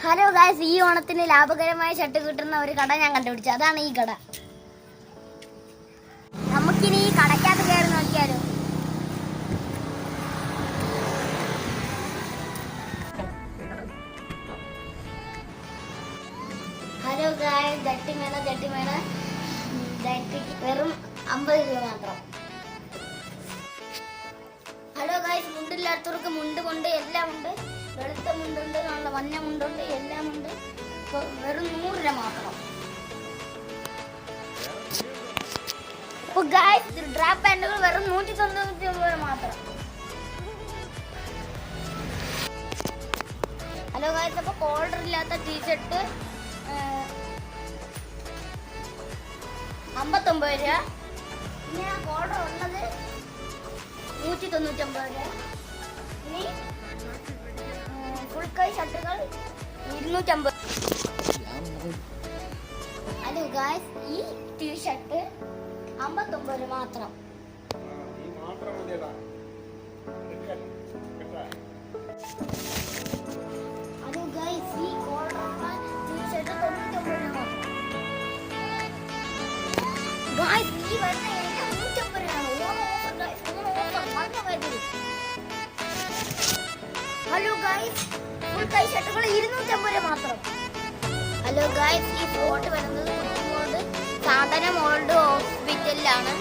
Hello guys, ഈ ഓണത്തിന് ലാഭകരമായ ഷർട്ട് കിട്ടുന്ന ഒരു കട ഞാൻ കണ്ടുപിടിച്ചു. അതാണ് ഈ കട. നമുക്കിനി ഈ കടക്കകത്ത് കയറി നോക്കിയാലോ. ഹലോ ഗായ്സ്, ജട്ടി വേണം ജട്ടിക്ക് വെറും 50 രൂപ മാത്രം. ഹലോ ഗായ്സ്, മുണ്ടില്ലാത്തവർക്ക് മുണ്ട് എല്ലാം ഉണ്ട്. വെളുത്ത മുണ്ടുണ്ട്, നല്ല മഞ്ഞ മുണ്ടുണ്ട്, എല്ലാം ഉണ്ട്. വെറും 100 രൂപ മാത്രം. അപ്പോൾ ഗായ്സ്, ഡ്രാപ്പ് പാൻറ്റുകൾ വെറും 199 രൂപ മാത്രം. ഹലോ ഗായ്സ്, അപ്പോൾ കോളർ ഇല്ലാത്ത ടീഷർട്ട് 59 രൂപ. പിന്നെ ആ കോളർ ഉള്ളത് 199 രൂപ. ഇനി ഫുൾ കൈ ഷർട്ടുകൾ 250. ഹലോ ഗായ്സ്, ഈ ടീഷർട്ട് 59 രൂപ മാത്രം. ഹലോ ഗായ്സ്, ഈ കോളറുള്ള ടീഷർട്ട് 99 രൂപ മാത്രം. ഗായ്സ്, ഈ വരുന്ന എല്ലാം 150 രൂപയാണ്. ഹലോ ഗായ്സ്, ഫുൾ കൈ ഷർട്ടുകൾ 250 രൂപ മാത്രം. ഹലോ ഗായ്സ്, ഈ ഫോട്ടോ വരുന്നത് സാധനം ഓൾഡ് ഹോസ്പിറ്റലിലാണ്.